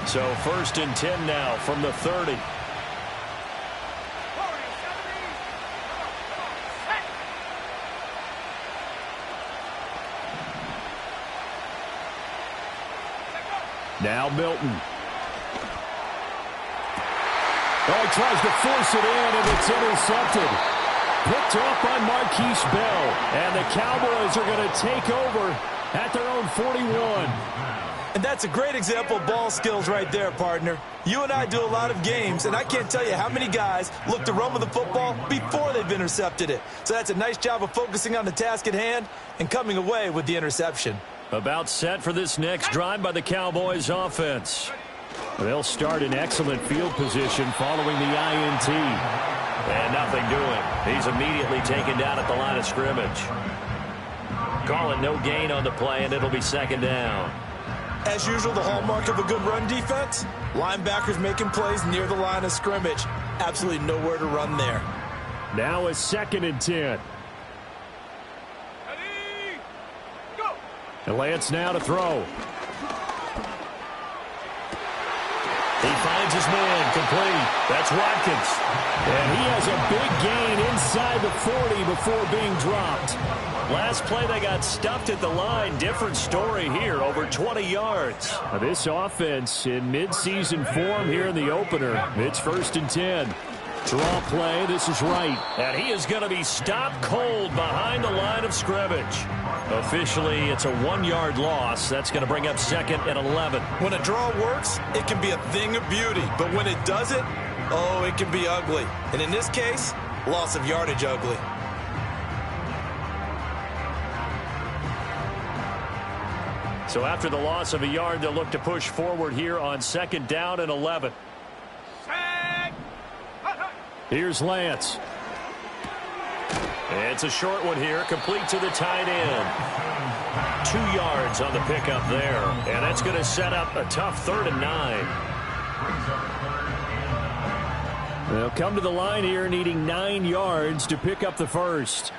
So 1st and 10 now from the 30. Now Milton. Oh, he tries to force it in, and it's intercepted. Picked off by Marquise Bell. And the Cowboys are going to take over at their own 41. And that's a great example of ball skills right there, partner. You and I do a lot of games, and I can't tell you how many guys look to run with the football before they've intercepted it. So that's a nice job of focusing on the task at hand and coming away with the interception. About set for this next drive by the Cowboys offense. They'll start in excellent field position following the INT. And nothing doing. He's immediately taken down at the line of scrimmage. Calling no gain on the play, and it'll be 2nd down. As usual, the hallmark of a good run defense, linebackers making plays near the line of scrimmage. Absolutely nowhere to run there. Now a 2nd and 10. And Lance now to throw. He finds his man complete. That's Watkins. And he has a big gain inside the 40 before being dropped. Last play they got stuffed at the line. Different story here, over 20 yards. Now this offense in midseason form here in the opener. It's 1st and 10. Draw play, this is right. And he is going to be stopped cold behind the line of scrimmage. Officially, it's a 1-yard loss. That's going to bring up 2nd and 11. When a draw works, it can be a thing of beauty. But when it doesn't, oh, it can be ugly. And in this case, loss of yardage ugly. So after the loss of a yard, they'll look to push forward here on 2nd down and 11. Here's Lance. It's a short one here, complete to the tight end. 2 yards on the pickup there, and that's going to set up a tough 3rd and 9. They'll come to the line here needing 9 yards to pick up the first.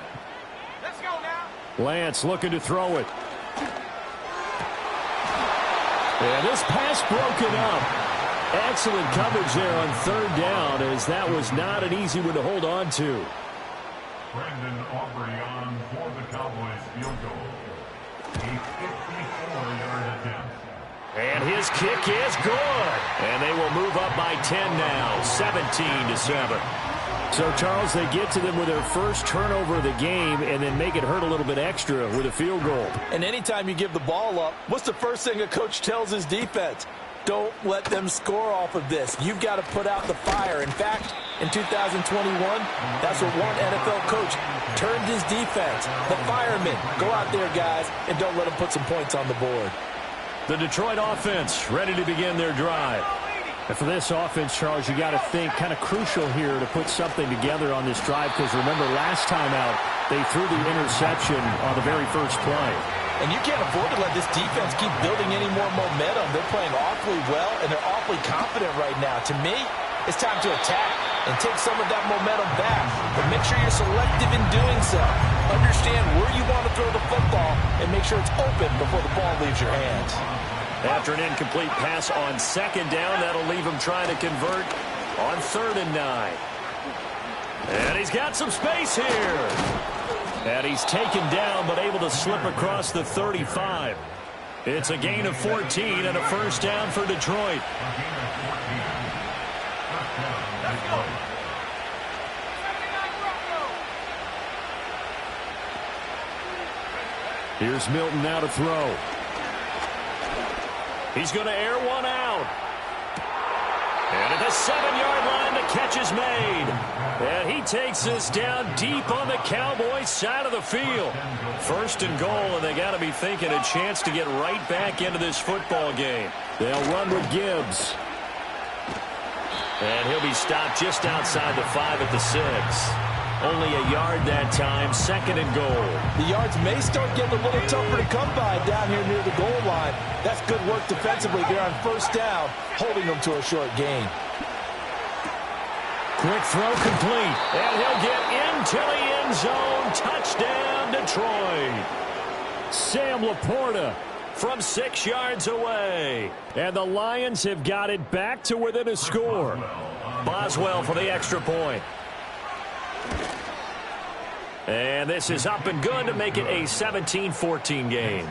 Let's go now. Lance looking to throw it. And this pass broken up. Excellent coverage there on 3rd down, as that was not an easy one to hold on to. Brandon Aubrey on for the Cowboys field goal. A 54-yard attempt. And his kick is good. And they will move up by 10 now, 17-7. So, Charles, they get to them with their first turnover of the game and then make it hurt a little bit extra with a field goal. And anytime you give the ball up, what's the first thing a coach tells his defense? Don't let them score off of this. You've got to put out the fire. In fact, in 2021, that's what one NFL coach turned his defense. The firemen. Go out there, guys, and don't let them put some points on the board. The Detroit offense ready to begin their drive. And for this offense, Charles, you got to think kind of crucial here to put something together on this drive, because remember last time out, they threw the interception on the very first play. And you can't afford to let this defense keep building any more momentum. They're playing awfully well, and they're awfully confident right now. To me, it's time to attack and take some of that momentum back. But make sure you're selective in doing so. Understand where you want to throw the football and make sure it's open before the ball leaves your hands. After an incomplete pass on 2nd down, that'll leave him trying to convert on 3rd and 9. And he's got some space here. And he's taken down, but able to slip across the 35. It's a gain of 14 and a 1st down for Detroit. Here's Milton now to throw. He's going to air one out. And at the 7-yard line, the catch is made. And he takes this down deep on the Cowboys side of the field. 1st and goal, and they got to be thinking a chance to get right back into this football game. They'll run with Gibbs. And he'll be stopped just outside the 5 at the 6. Only a yard that time, 2nd and goal. The yards may start getting a little tougher to come by down here near the goal line. That's good work defensively there on 1st down, holding them to a short gain. Quick throw complete, and he'll get into the end zone. Touchdown, Detroit. Sam Laporta from 6 yards away. And the Lions have got it back to within a score. Boswell for the extra point. And this is up and good to make it a 17-14 game.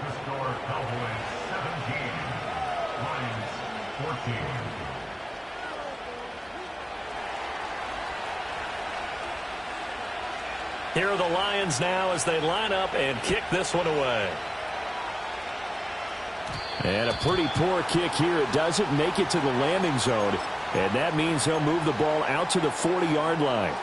Here are the Lions now as they line up and kick this one away. And a pretty poor kick here. It doesn't make it to the landing zone. And that means he'll move the ball out to the 40-yard line.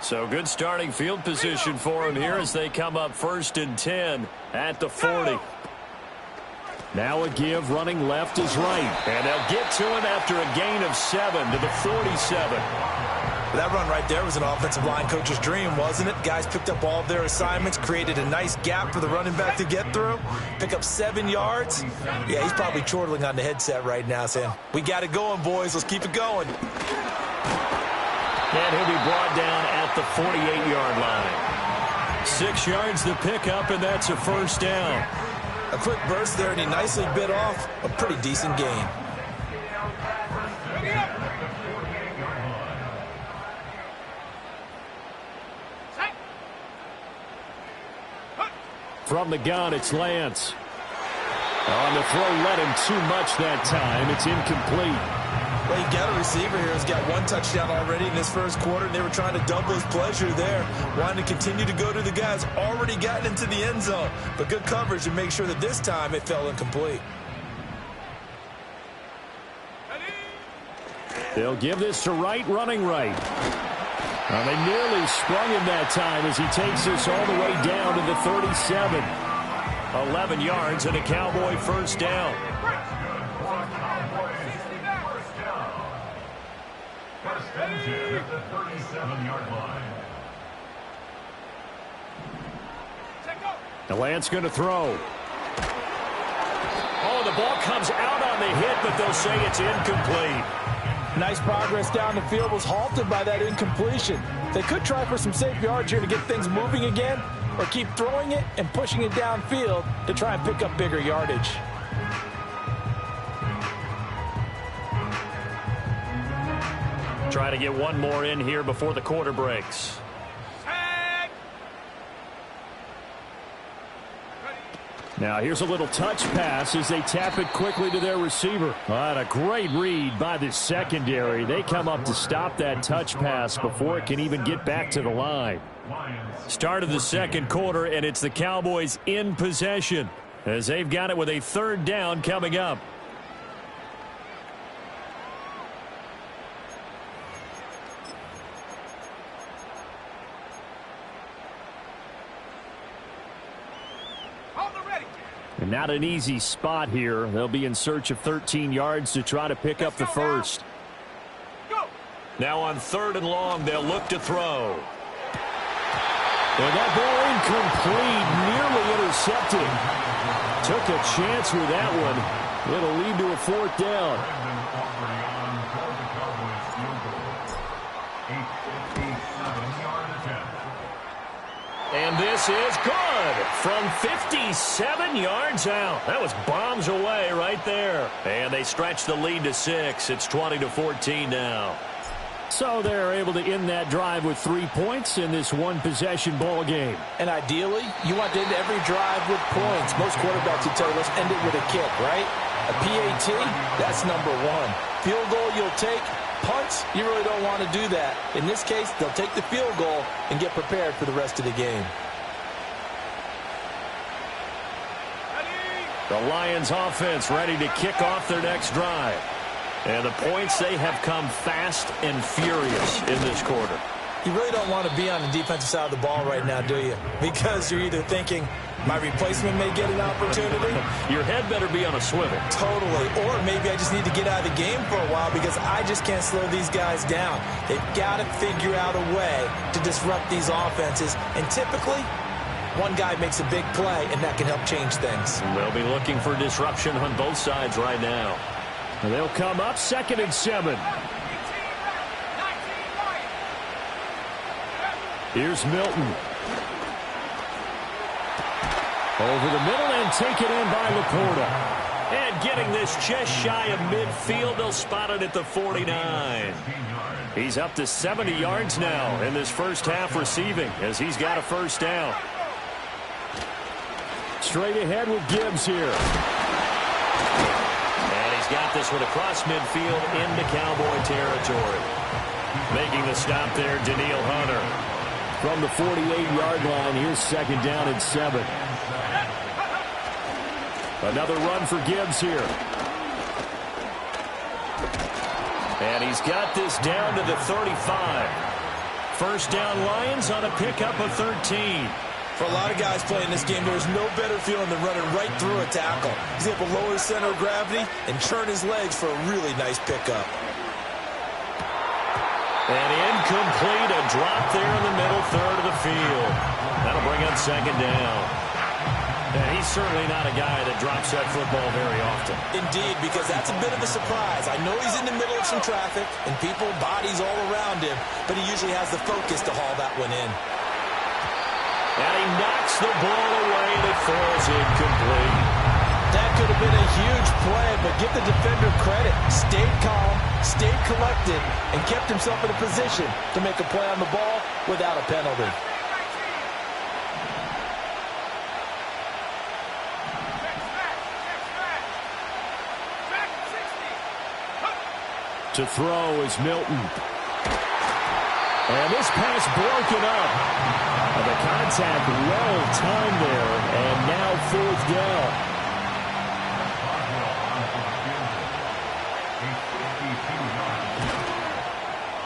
So good starting field position for him here as they come up 1st and 10 at the 40. Now a give, running left is right. And they'll get to him after a gain of 7 to the 47. That run right there was an offensive line coach's dream, wasn't it? Guys picked up all of their assignments, created a nice gap for the running back to get through, pick up 7 yards. Yeah, he's probably chortling on the headset right now saying, we got it going, boys. Let's keep it going. And he'll be brought down at the 48-yard line. 6 yards to pick up, and that's a first down. A quick burst there, and he nicely bit off a pretty decent gain. From the gun, it's Lance. On the throw, let him too much that time. It's incomplete. Well, you got a receiver here who's got 1 touchdown already in this first quarter, and they were trying to double his pleasure there, wanting to continue to go to the guys already gotten into the end zone. But good coverage to make sure that this time it fell incomplete. They'll give this to Wright, running right. Well, they nearly sprung him that time as he takes this all the way down to the 37. 11 yards and a Cowboy first down. At the 37-yard line. The Lance going to throw. Oh, the ball comes out on the hit, but they'll say it's incomplete. Nice progress down the field was halted by that incompletion. They could try for some safe yards here to get things moving again, or keep throwing it and pushing it downfield to try and pick up bigger yardage. Try to get one more in here before the quarter breaks. Now here's a little touch pass as they tap it quickly to their receiver. And a great read by the secondary. They come up to stop that touch pass before it can even get back to the line. Start of the second quarter, and it's the Cowboys in possession as they've got it with a 3rd down coming up. And not an easy spot here. They'll be in search of 13 yards to try to pick up the first. Now on 3rd and long, they'll look to throw. And that ball incomplete, nearly intercepted. Took a chance with that one. It'll lead to a 4th down. And this is good from 57 yards out. That was bombs away right there. And they stretch the lead to 6. It's 20-14 now. So they're able to end that drive with 3 points in this one-possession ball game. And ideally, you want to end every drive with points. Most quarterbacks would tell you, let's end it with a kick, right? A PAT, that's number 1. Field goal you'll take. Punts, you really don't want to do that. In this case, they'll take the field goal and get prepared for the rest of the game. The Lions offense ready to kick off their next drive. And the points, they have come fast and furious in this quarter. You really don't want to be on the defensive side of the ball right now, do you? Because you're either thinking, my replacement may get an opportunity. Your head better be on a swivel. Totally. Or maybe I just need to get out of the game for a while because I just can't slow these guys down. They've got to figure out a way to disrupt these offenses. And typically, one guy makes a big play, and that can help change things. They'll be looking for disruption on both sides right now. And they'll come up 2nd and 7. Here's Milton. Over the middle and taken in by Laporta. And getting this just shy of midfield, they'll spot it at the 49. He's up to 70 yards now in this first half receiving as he's got a first down. Straight ahead with Gibbs here. And he's got this one across midfield into Cowboy territory. Making the stop there, Daniil Hunter. From the 48-yard line, here's second down and 7. Another run for Gibbs here. And he's got this down to the 35. First down Lions on a pickup of 13. For a lot of guys playing this game, there's no better feeling than running right through a tackle. He's able to lower his center of gravity and churn his legs for a really nice pickup. And incomplete, a drop there in the middle third of the field. That'll bring up second down. And he's certainly not a guy that drops that football very often. Indeed, because that's a bit of a surprise. I know he's in the middle of some traffic and people, bodies all around him, but he usually has the focus to haul that one in. And he knocks the ball away and it falls incomplete. That could have been a huge play, but give the defender credit. Stayed calm, stayed collected, and kept himself in a position to make a play on the ball without a penalty. To throw is Milton. And this pass broken up. And the contact well timed there, and now fourth down.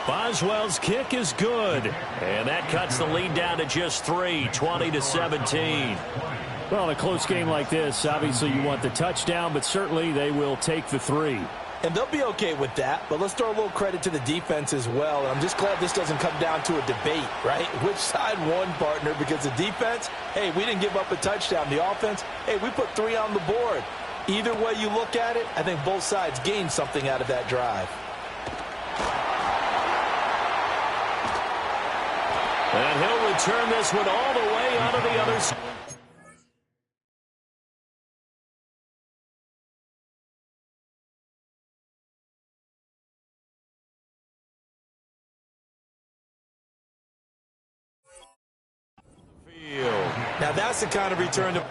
Boswell's kick is good. And that cuts the lead down to just 3, 20-17. Well, in a close game like this, obviously you want the touchdown, but certainly they will take the 3. And they'll be okay with that, but let's throw a little credit to the defense as well. And I'm just glad this doesn't come down to a debate, right? Which side won, partner? Because the defense, hey, we didn't give up a touchdown. The offense, hey, we put 3 on the board. Either way you look at it, I think both sides gained something out of that drive. And he'll return this one all the way onto the other side. Now that's the kind of return to...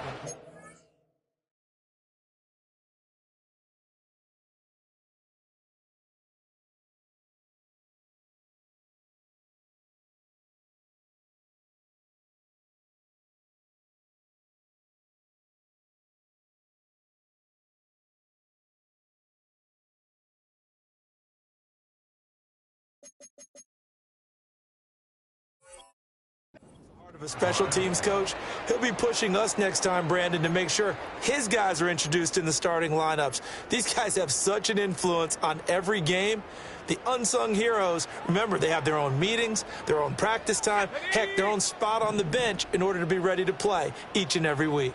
of a special teams coach. He'll be pushing us next time, Brandon, to make sure his guys are introduced in the starting lineups. These guys have such an influence on every game. The unsung heroes, remember, they have their own meetings, their own practice time, heck, their own spot on the bench in order to be ready to play each and every week.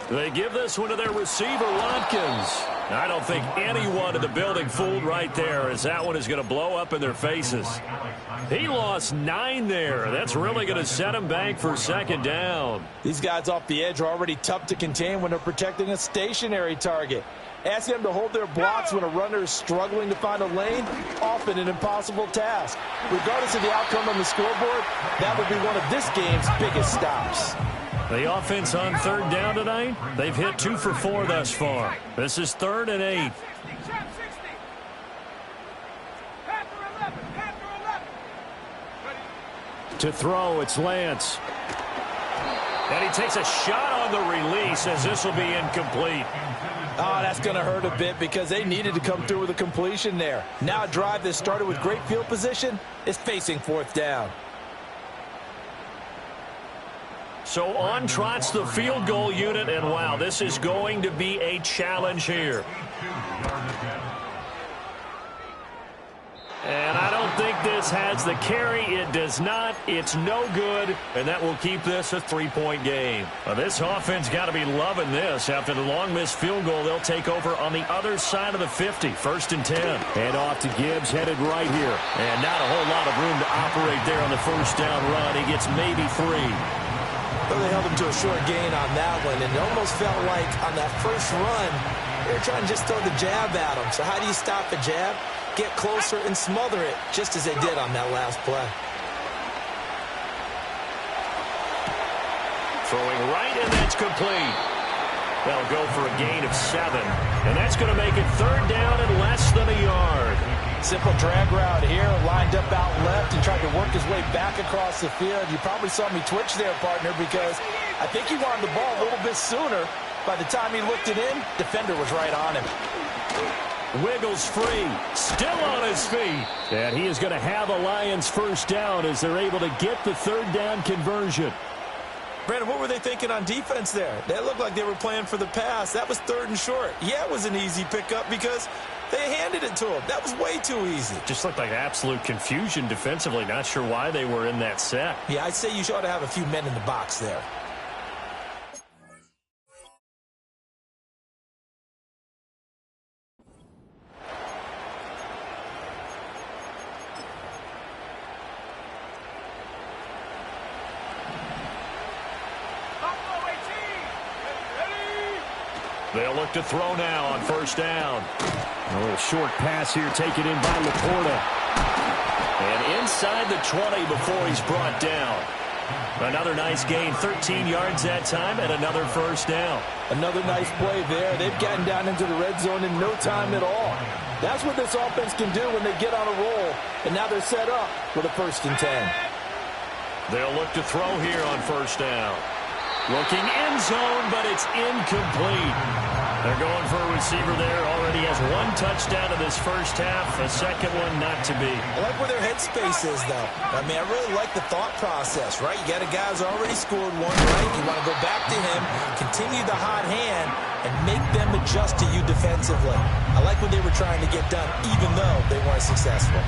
They give this one to their receiver, Watkins. I don't think anyone in the building fooled right there, as that one is going to blow up in their faces. He lost 9 there. That's really going to set him back for second down. These guys off the edge are already tough to contain when they're protecting a stationary target. Ask them to hold their blocks when a runner is struggling to find a lane, often an impossible task. Regardless of the outcome on the scoreboard, that would be one of this game's biggest stops. The offense on third down tonight, they've hit 2 for 4 thus far. This is 3rd and 8. To throw, it's Lance. And he takes a shot on the release as this will be incomplete. Oh, that's going to hurt a bit because they needed to come through with a completion there. Now a drive that started with great field position is facing 4th down. So on trots the field goal unit, and wow, this is going to be a challenge here. And I don't think this has the carry. It does not. It's no good, and that will keep this a 3-point game. Well, this offense got to be loving this. After the long missed field goal, they'll take over on the other side of the 50, 1st and 10. And off to Gibbs, headed right here. And not a whole lot of room to operate there on the first down run. He gets maybe 3. Well, they held him to a short gain on that one, and it almost felt like on that first run, they were trying to just throw the jab at him. So how do you stop a jab? Get closer and smother it, just as they did on that last play. Throwing right, and that's complete. That'll go for a gain of 7, and that's going to make it 3rd down and less than a yard. Simple drag route here, lined up out left and tried to work his way back across the field. You probably saw me twitch there, partner, because I think he wanted the ball a little bit sooner. By the time he looked it in, defender was right on him. Wiggles free, still on his feet. And he is going to have a Lions first down as they're able to get the 3rd down conversion. Brandon, what were they thinking on defense there? They looked like they were playing for the pass. That was 3rd and short. Yeah, it was an easy pickup because they handed it to him. That was way too easy. Just looked like absolute confusion defensively. Not sure why they were in that set. Yeah, I'd say you ought to have a few men in the box there. They'll look to throw now on first down. A little short pass here taken in by Laporta. And inside the 20 before he's brought down. Another nice gain, 13 yards that time, and another first down. Another nice play there. They've gotten down into the red zone in no time at all. That's what this offense can do when they get on a roll. And now they're set up with a 1st and 10. They'll look to throw here on first down. Looking end zone, but it's incomplete. They're going for a receiver there. Already has 1 touchdown in this first half. A second one not to be. I like where their headspace is, though. I mean, I really like the thought process, right? You got a guy who's already scored 1, right? You want to go back to him, continue the hot hand, and make them adjust to you defensively. I like what they were trying to get done, even though they weren't successful.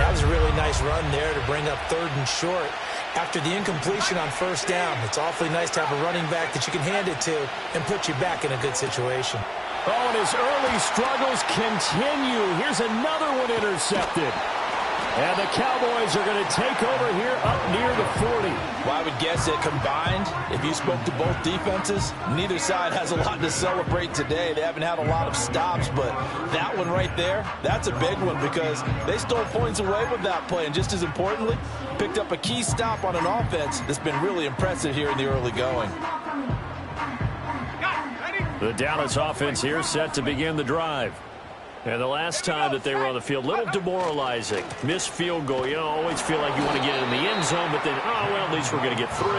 That was a really nice run there to bring up 3rd and short. After the incompletion on first down, it's awfully nice to have a running back that you can hand it to and put you back in a good situation. Oh, and his early struggles continue. Here's another one intercepted. And the Cowboys are going to take over here up near the 40. Well, I would guess that combined, if you spoke to both defenses, neither side has a lot to celebrate today. They haven't had a lot of stops, but that one right there, that's a big one because they stole points away with that play. And just as importantly, picked up a key stop on an offense that's been really impressive here in the early going. The Dallas offense here set to begin the drive. And the last time that they were on the field, a little demoralizing. Missed field goal. You always feel like you want to get it in the end zone, but then, oh, well, at least we're going to get 3.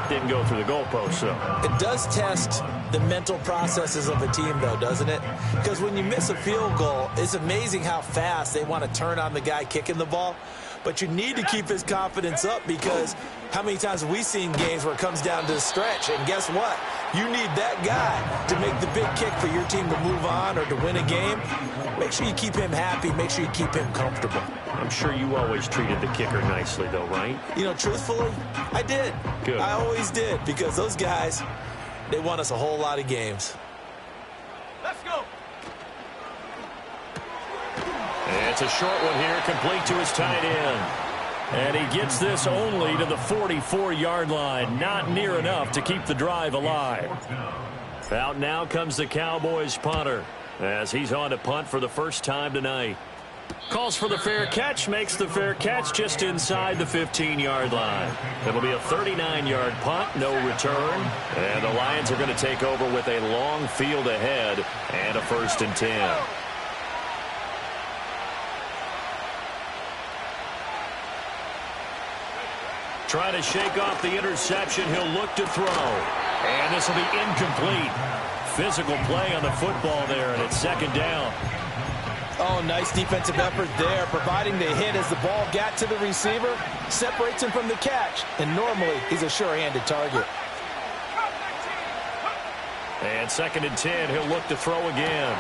Didn't go through the goalpost, so. It does test the mental processes of a team, though, doesn't it? Because when you miss a field goal, it's amazing how fast they want to turn on the guy kicking the ball. But you need to keep his confidence up because how many times have we seen games where it comes down to the stretch? And guess what? You need that guy to make the big kick for your team to move on or to win a game. Make sure you keep him happy. Make sure you keep him comfortable. I'm sure you always treated the kicker nicely, though, right? You know, truthfully, I did. Good. I always did because those guys, they won us a whole lot of games. Let's go. It's a short one here, complete to his tight end. And he gets this only to the 44-yard line. Not near enough to keep the drive alive. Out now comes the Cowboys punter as he's on to punt for the first time tonight. Calls for the fair catch, makes the fair catch just inside the 15-yard line. It'll be a 39-yard punt, no return. And the Lions are going to take over with a long field ahead and a 1st and 10. Trying to shake off the interception. He'll look to throw. And this will be incomplete. Physical play on the football there, and it's 2nd down. Oh, nice defensive effort there, providing the hit as the ball got to the receiver, separates him from the catch, and normally he's a sure-handed target. And 2nd and 10, he'll look to throw again.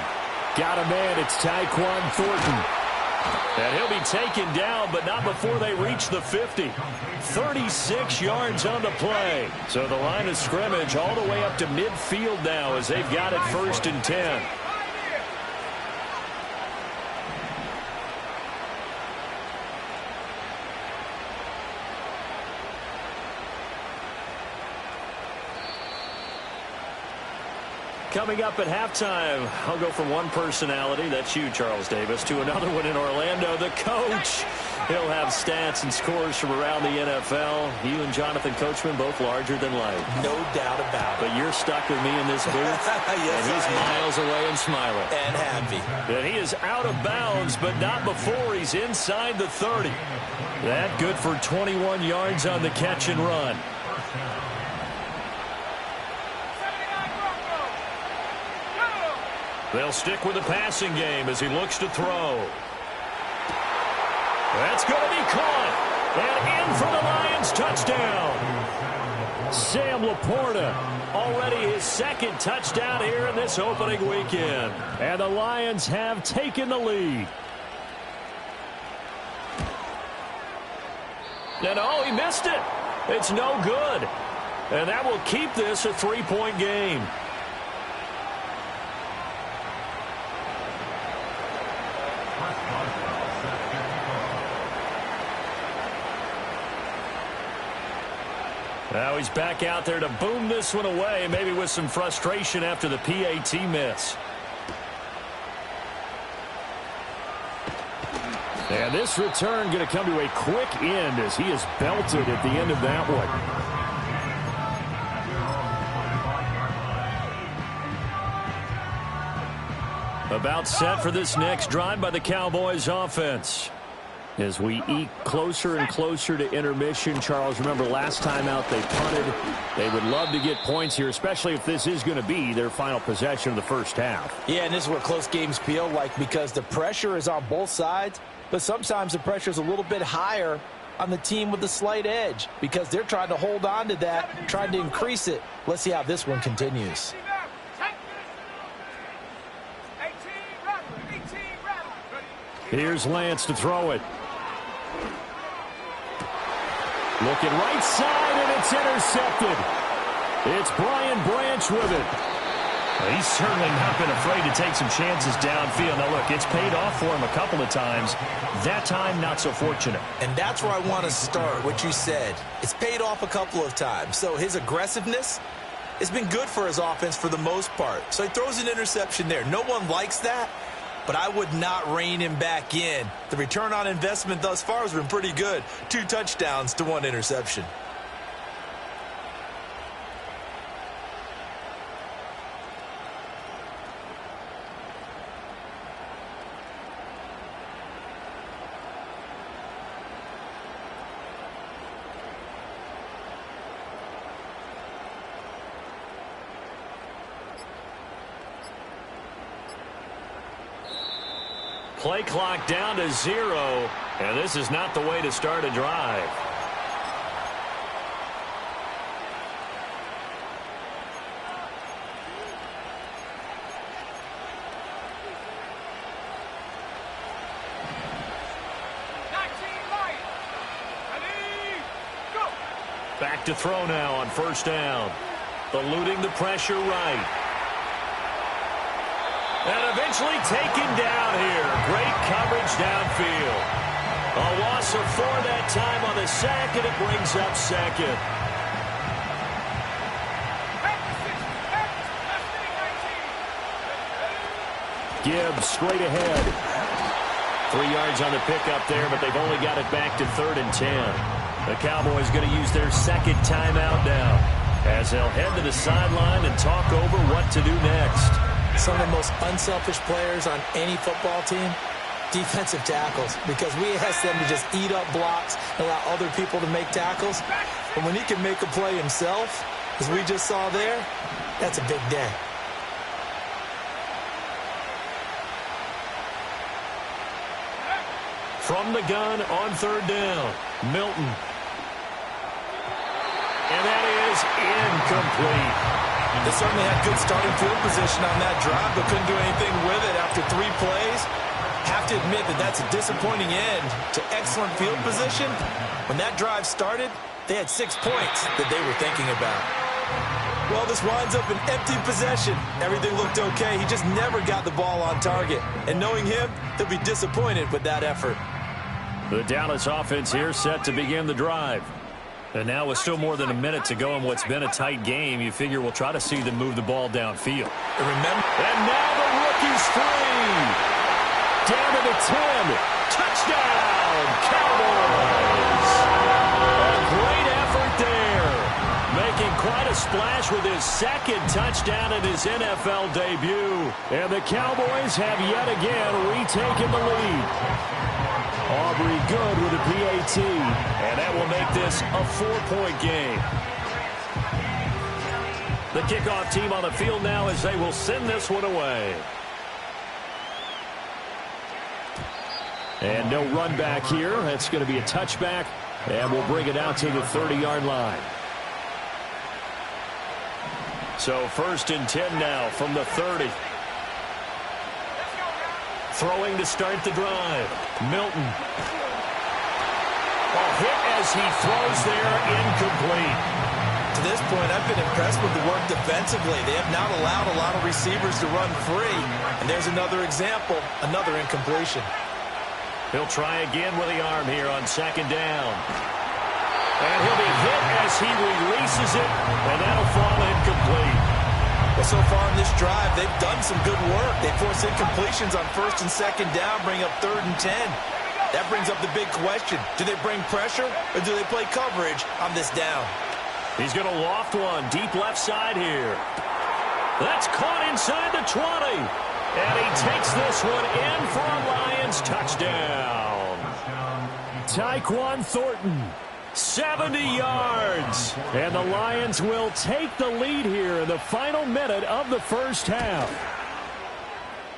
Got a man, it's Tyquan Thornton. And he'll be taken down, but not before they reach the 50. 36 yards on the play. So the line of scrimmage all the way up to midfield now as they've got it 1st and 10. Coming up at halftime, I'll go from one personality, that's you, Charles Davis, to another one in Orlando, the coach. He'll have stats and scores from around the NFL. You and Jonathan Coachman, both larger than life. No doubt about it. But you're stuck with me in this booth, yes, and he's miles away and smiling. And happy. And he is out of bounds, but not before he's inside the 30. That good for 21 yards on the catch and run. They'll stick with the passing game as he looks to throw. That's going to be caught. And in for the Lions touchdown. Sam Laporta, already his second touchdown here in this opening weekend. And the Lions have taken the lead. And oh, he missed it. It's no good. And that will keep this a 3-point game. Now he's back out there to boom this one away, maybe with some frustration after the PAT miss. And this return going to come to a quick end as he is belted at the end of that one. About set for this next drive by the Cowboys offense. As we eke closer and closer to intermission, Charles, remember last time out they punted. They would love to get points here, especially if this is going to be their final possession of the first half. Yeah, and this is what close games feel like because the pressure is on both sides, but sometimes the pressure is a little bit higher on the team with the slight edge because they're trying to hold on to that, trying to increase it. Let's see how this one continues. Here's Lance to throw it. Looking right side, and it's intercepted. It's Brian Branch with it. Well, he's certainly not been afraid to take some chances downfield. Now, look, it's paid off for him a couple of times. That time, not so fortunate. And that's where I want to start, what you said. It's paid off a couple of times. So his aggressiveness has been good for his offense for the most part. So he throws an interception there. No one likes that. But I would not rein him back in. The return on investment thus far has been pretty good. 2 touchdowns to 1 interception. Play clock down to 0, and this is not the way to start a drive. Back to throw now on first down. Eluding the pressure right. And eventually taken down here. Great coverage downfield. A loss of 4 that time on the sack, and it brings up second. Gibbs straight ahead. 3 yards on the pickup there, but they've only got it back to 3rd and 10. The Cowboys going to use their second timeout now as they'll head to the sideline and talk over what to do next. Some of the most unselfish players on any football team, defensive tackles, because we ask them to just eat up blocks and allow other people to make tackles. But when he can make a play himself, as we just saw there, that's a big day. From the gun on 3rd down, Milton. And that is incomplete. They certainly had good starting field position on that drive, but couldn't do anything with it after 3 plays. Have to admit that that's a disappointing end to excellent field position. When that drive started, they had 6 points that they were thinking about. Well, this winds up an empty possession. Everything looked okay. He just never got the ball on target. And knowing him, he'll be disappointed with that effort. The Dallas offense here set to begin the drive. And now with still more than a minute to go in what's been a tight game, you figure we'll try to see them move the ball downfield. And now the rookie's free. Down to the 10. Touchdown, Cowboys. A great effort there. Making quite a splash with his second touchdown in his NFL debut. And the Cowboys have yet again retaken the lead. Aubrey good with a PAT, and that will make this a 4-point game. The kickoff team on the field now as they will send this one away. And no run back here. That's going to be a touchback, and we'll bring it out to the 30-yard line. So 1st and 10 now from the 30. Throwing to start the drive. Milton. Ball hit as he throws there, incomplete. To this point, I've been impressed with the work defensively. They have not allowed a lot of receivers to run free. And there's another example, another incompletion. He'll try again with the arm here on 2nd down. And he'll be hit as he releases it, and that'll fall incomplete. Well, so far in this drive, they've done some good work. They force incompletions on 1st and 2nd down, bring up 3rd and 10. That brings up the big question. Do they bring pressure, or do they play coverage on this down? He's going to loft one, deep left side here. That's caught inside the 20. And he takes this one in for a Lions touchdown. Tyquan Thornton. 70 yards. And the Lions will take the lead here in the final minute of the first half.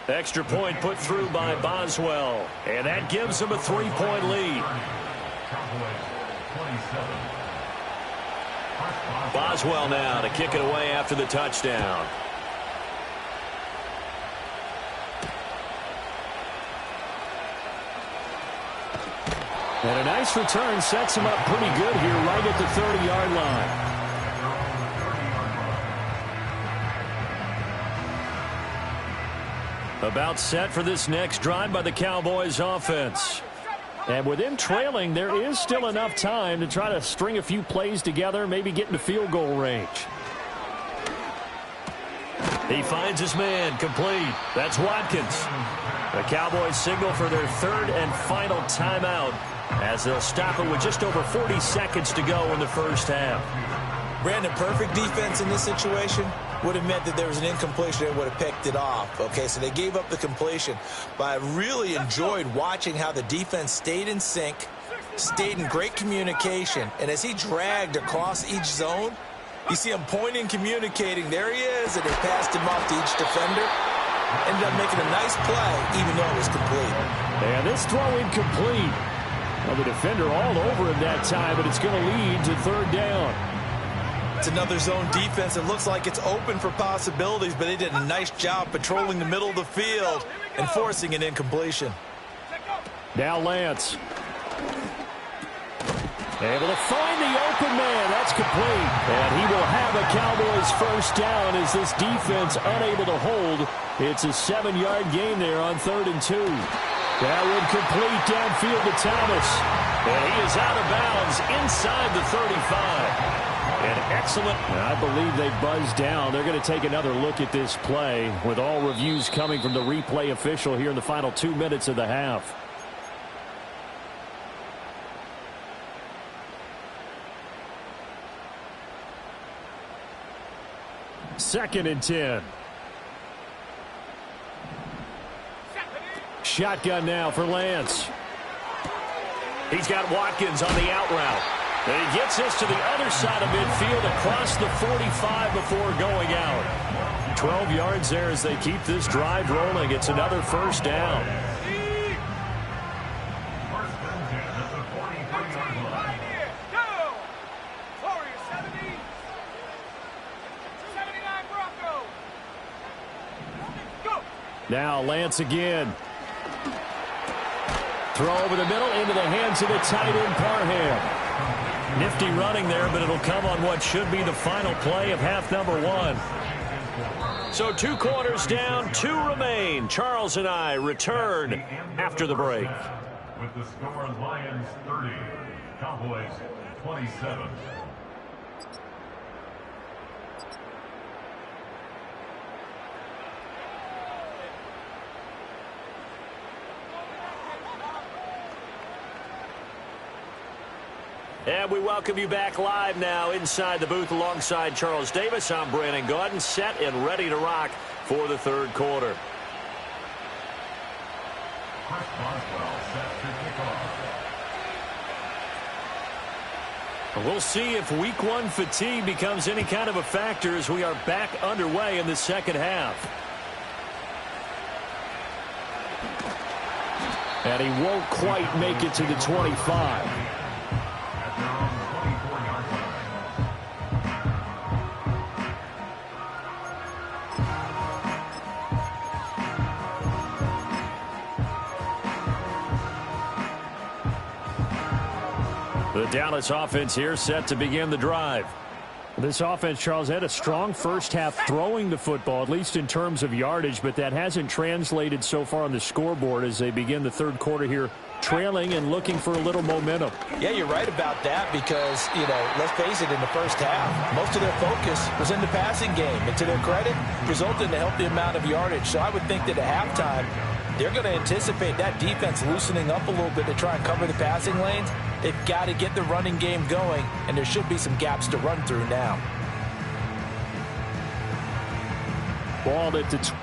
Extra point put through by Boswell. And that gives them a 3-point lead. Boswell now to kick it away after the touchdown. And a nice return sets him up pretty good here right at the 30-yard line. About set for this next drive by the Cowboys offense. And with him trailing, there is still enough time to try to string a few plays together, maybe get into field goal range. He finds his man complete. That's Watkins. The Cowboys signal for their 3rd and final timeout, as they'll stop it with just over 40 seconds to go in the first half. Brandon, perfect defense in this situation would have meant that there was an incompletion that would have picked it off. Okay, so they gave up the completion. But I really enjoyed watching how the defense stayed in sync, stayed in great communication, and as he dragged across each zone, you see him pointing, communicating. There he is, and they passed him off to each defender. Ended up making a nice play, even though it was complete. And this throw incomplete. Well, the defender all over him that time, but it's going to lead to 3rd down. It's another zone defense. It looks like it's open for possibilities, but they did a nice job patrolling the middle of the field and forcing an incompletion. Now Lance. Able to find the open man. That's complete. And he will have a Cowboys first down as this defense unable to hold. It's a 7-yard gain there on 3rd and 2. That would complete downfield to Thomas. And he is out of bounds inside the 35. And excellent. I believe they buzzed down. They're going to take another look at this play with all reviews coming from the replay official here in the final 2 minutes of the half. Second and 10. Shotgun now for Lance. He's got Watkins on the out route. And he gets this to the other side of midfield across the 45 before going out. 12 yards there as they keep this drive rolling. It's another first down. Now Lance again. Throw over the middle into the hands of the tight end Parham. Nifty running there, but it'll come on what should be the final play of half number 1. So 2 quarters down, 2 remain. Charles and I return after the break. with the score Lions 30, Cowboys 27. And we welcome you back live now inside the booth alongside Charles Davis. I'm Brandon Gaudin, set and ready to rock for the third quarter. Chris Boswell set to kick off. We'll see if week one fatigue becomes any kind of a factor as we are back underway in the second half. And he won't quite make it to the 25. The Dallas offense here set to begin the drive. This offense, Charles, had a strong first half throwing the football, at least in terms of yardage, but that hasn't translated so far on the scoreboard as they begin the third quarter here, trailing and looking for a little momentum. Yeah, you're right about that because, let's face it, in the first half, most of their focus was in the passing game. And to their credit, resulted in a healthy amount of yardage. So I would think that at halftime, they're going to anticipate that defense loosening up a little bit to try and cover the passing lanes. They've got to get the running game going, and there should be some gaps to run through now. Ball at the